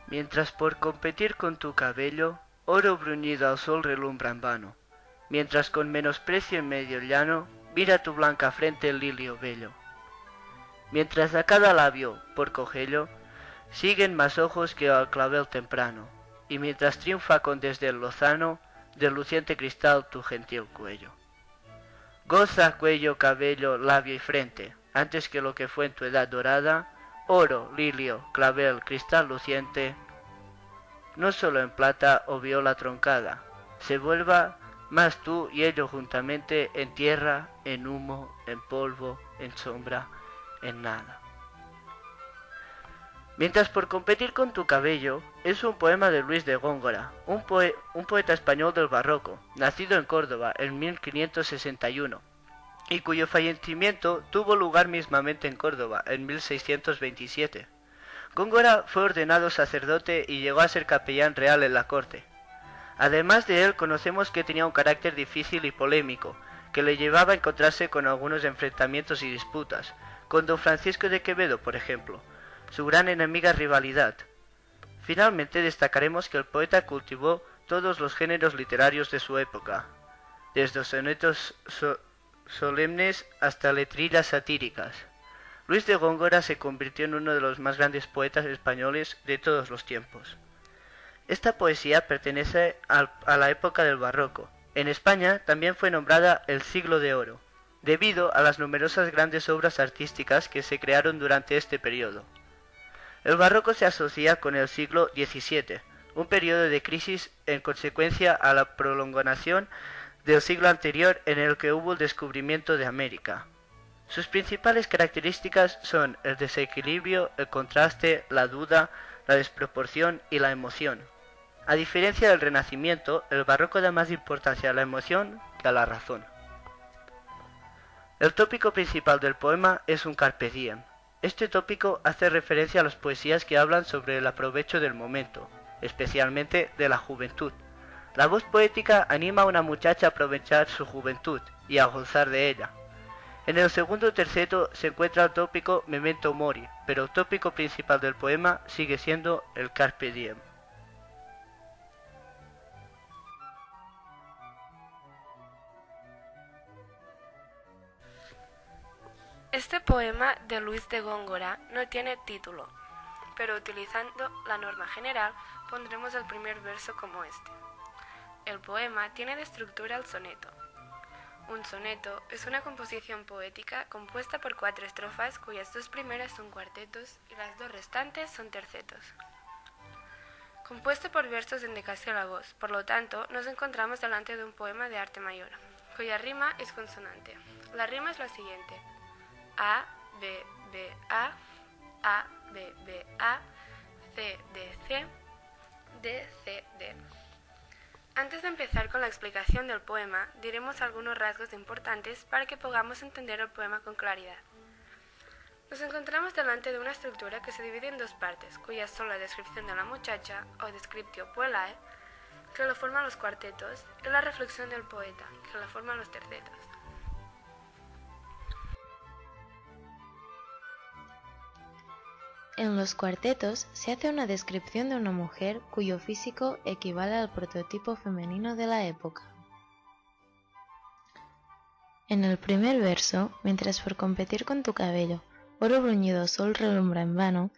Mientras por competir con tu cabello, oro bruñido al sol relumbra en vano. Mientras con menosprecio en medio llano, mira tu blanca frente el lilio bello. Mientras a cada labio, por cogello, siguen más ojos que al clavel temprano, y mientras triunfa con desdén lozano, del luciente cristal tu gentil cuello. Goza cuello, cabello, labio y frente, antes que lo que fue en tu edad dorada, oro, lilio, clavel, cristal luciente, no solo en plata o viola troncada, se vuelva más tú y ello juntamente en tierra, en humo, en polvo, en sombra, en nada. Mientras por competir con tu cabello es un poema de Luis de Góngora, un poeta español del barroco, nacido en Córdoba en 1561, y cuyo fallecimiento tuvo lugar mismamente en Córdoba en 1627. Góngora fue ordenado sacerdote y llegó a ser capellán real en la corte. Además de él conocemos que tenía un carácter difícil y polémico, que le llevaba a encontrarse con algunos enfrentamientos y disputas, con don Francisco de Quevedo, por ejemplo, su gran enemiga rivalidad. Finalmente destacaremos que el poeta cultivó todos los géneros literarios de su época, desde sonetos solemnes hasta letrillas satíricas. Luis de Góngora se convirtió en uno de los más grandes poetas españoles de todos los tiempos. Esta poesía pertenece a la época del barroco. En España también fue nombrada el Siglo de Oro, debido a las numerosas grandes obras artísticas que se crearon durante este periodo. El barroco se asocia con el siglo XVII, un periodo de crisis en consecuencia a la prolongación del siglo anterior en el que hubo el descubrimiento de América. Sus principales características son el desequilibrio, el contraste, la duda, la desproporción y la emoción. A diferencia del Renacimiento, el barroco da más importancia a la emoción que a la razón. El tópico principal del poema es un carpe diem. Este tópico hace referencia a las poesías que hablan sobre el aprovecho del momento, especialmente de la juventud. La voz poética anima a una muchacha a aprovechar su juventud y a gozar de ella. En el segundo terceto se encuentra el tópico memento mori, pero el tópico principal del poema sigue siendo el carpe diem. Este poema de Luis de Góngora no tiene título, pero utilizando la norma general pondremos el primer verso como este. El poema tiene de estructura el soneto. Un soneto es una composición poética compuesta por 4 estrofas cuyas 2 primeras son cuartetos y las 2 restantes son tercetos. Compuesto por versos en decasílabos, por lo tanto nos encontramos delante de un poema de arte mayor, cuya rima es consonante. La rima es la siguiente: A, B, B, A, B, B, A, C, D, C, D, C, D. Antes de empezar con la explicación del poema, diremos algunos rasgos importantes para que podamos entender el poema con claridad. Nos encontramos delante de una estructura que se divide en 2 partes, cuyas son la descripción de la muchacha, o descriptio puellae, que lo forman los cuartetos, y la reflexión del poeta, que lo forman los tercetos. En los cuartetos se hace una descripción de una mujer cuyo físico equivale al prototipo femenino de la época. En el primer verso, mientras por competir con tu cabello, oro bruñido sol relumbra en vano,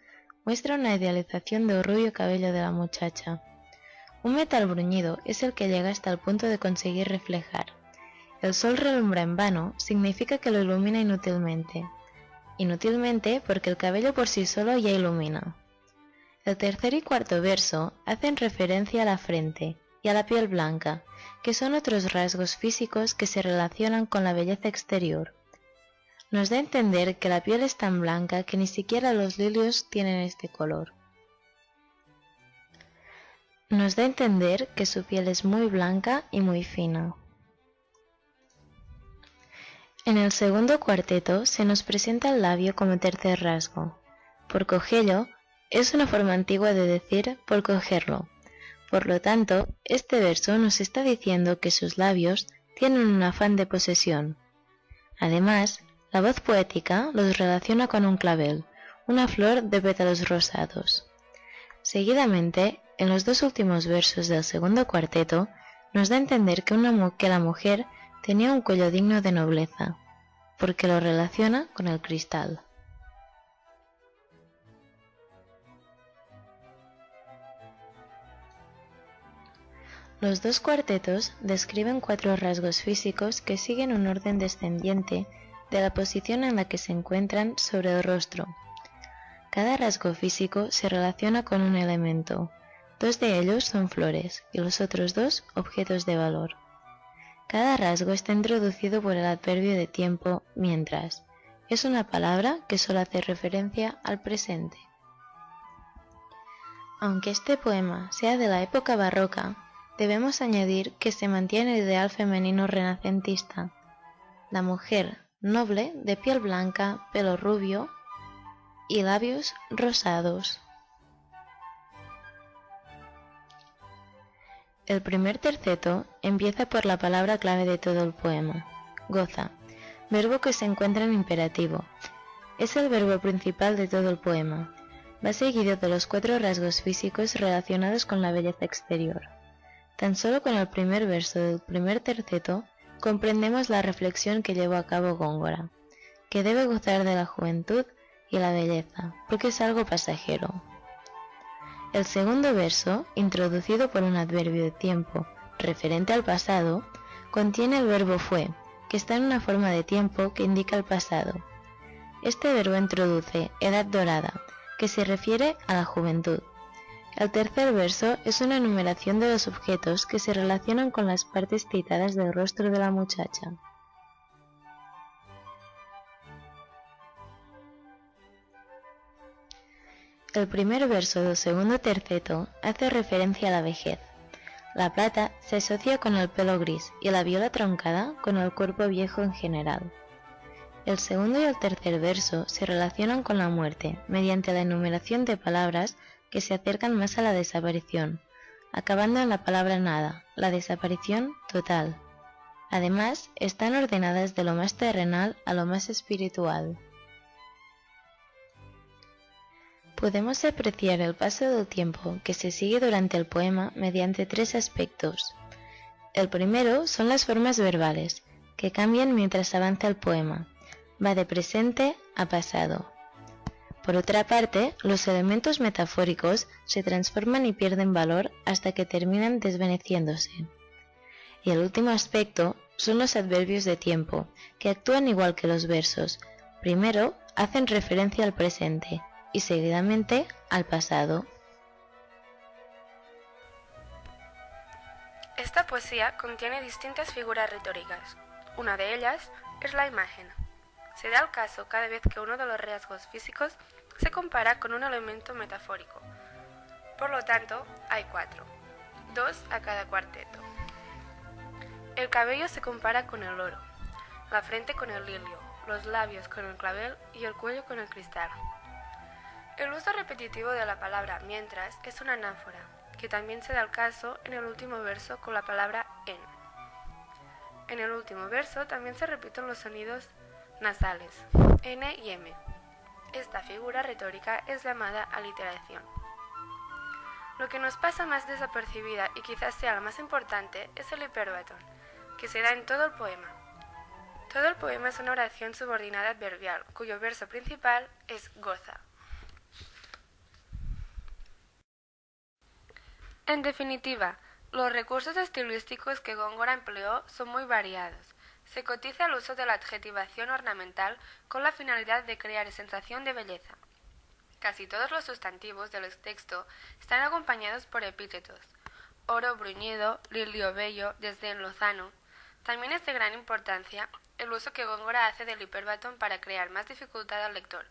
muestra una idealización del rubio cabello de la muchacha. Un metal bruñido es el que llega hasta el punto de conseguir reflejar. El sol relumbra en vano significa que lo ilumina inútilmente. Inútilmente porque el cabello por sí solo ya ilumina. El tercer y cuarto verso hacen referencia a la frente y a la piel blanca, que son otros rasgos físicos que se relacionan con la belleza exterior. Nos da a entender que la piel es tan blanca que ni siquiera los lirios tienen este color. Nos da a entender que su piel es muy blanca y muy fina. En el segundo cuarteto se nos presenta el labio como tercer rasgo. Por cogello es una forma antigua de decir por cogerlo. Por lo tanto, este verso nos está diciendo que sus labios tienen un afán de posesión. Además, la voz poética los relaciona con un clavel, una flor de pétalos rosados. Seguidamente, en los dos últimos versos del segundo cuarteto, nos da a entender que la mujer tenía un cuello digno de nobleza, porque lo relaciona con el cristal. Los dos cuartetos describen 4 rasgos físicos que siguen un orden descendiente de la posición en la que se encuentran sobre el rostro. Cada rasgo físico se relaciona con un elemento. 2 de ellos son flores y los otros 2 objetos de valor. Cada rasgo está introducido por el adverbio de tiempo mientras. Es una palabra que solo hace referencia al presente. Aunque este poema sea de la época barroca, debemos añadir que se mantiene el ideal femenino renacentista. La mujer noble, de piel blanca, pelo rubio y labios rosados. El primer terceto empieza por la palabra clave de todo el poema, goza, verbo que se encuentra en imperativo. Es el verbo principal de todo el poema. Va seguido de los 4 rasgos físicos relacionados con la belleza exterior. Tan solo con el primer verso del primer terceto comprendemos la reflexión que llevó a cabo Góngora, que debe gozar de la juventud y la belleza, porque es algo pasajero. El segundo verso, introducido por un adverbio de tiempo referente al pasado, contiene el verbo fue, que está en una forma de tiempo que indica el pasado. Este verbo introduce edad dorada, que se refiere a la juventud. El tercer verso es una enumeración de los objetos que se relacionan con las partes citadas del rostro de la muchacha. El primer verso del segundo terceto hace referencia a la vejez. La plata se asocia con el pelo gris y la viola troncada con el cuerpo viejo en general. El segundo y el tercer verso se relacionan con la muerte mediante la enumeración de palabras que se acercan más a la desaparición, acabando en la palabra nada, la desaparición total. Además, están ordenadas de lo más terrenal a lo más espiritual. Podemos apreciar el paso del tiempo que se sigue durante el poema mediante 3 aspectos. El primero son las formas verbales, que cambian mientras avanza el poema. Va de presente a pasado. Por otra parte, los elementos metafóricos se transforman y pierden valor hasta que terminan desvaneciéndose. Y el último aspecto son los adverbios de tiempo, que actúan igual que los versos. Primero, hacen referencia al presente y seguidamente al pasado. Esta poesía contiene distintas figuras retóricas. Una de ellas es la imagen. Se da el caso cada vez que uno de los rasgos físicos se compara con un elemento metafórico. Por lo tanto, hay 4, 2 a cada cuarteto. El cabello se compara con el oro, la frente con el lirio, los labios con el clavel y el cuello con el cristal. El uso repetitivo de la palabra mientras es una anáfora, que también se da el caso en el último verso con la palabra en. En el último verso también se repiten los sonidos nasales, n y m. Esta figura retórica es llamada aliteración. Lo que nos pasa más desapercibida y quizás sea la más importante es el hiperbatón, que se da en todo el poema. Todo el poema es una oración subordinada adverbial, cuyo verso principal es goza. En definitiva, los recursos estilísticos que Góngora empleó son muy variados. Se cotiza el uso de la adjetivación ornamental con la finalidad de crear sensación de belleza. Casi todos los sustantivos del texto están acompañados por epítetos. Oro bruñido, lirio bello, desdén lozano. También es de gran importancia el uso que Góngora hace del hiperbatón para crear más dificultad al lector.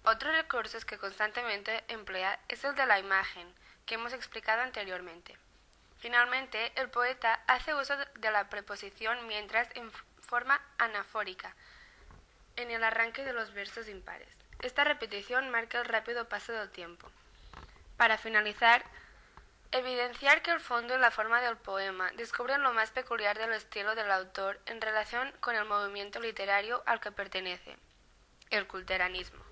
Otro recurso que constantemente emplea es el de la imagen, que hemos explicado anteriormente. Finalmente, el poeta hace uso de la preposición mientras en forma anafórica, en el arranque de los versos impares. Esta repetición marca el rápido paso del tiempo. Para finalizar, evidenciar que el fondo y la forma del poema descubren lo más peculiar del estilo del autor en relación con el movimiento literario al que pertenece, el culteranismo.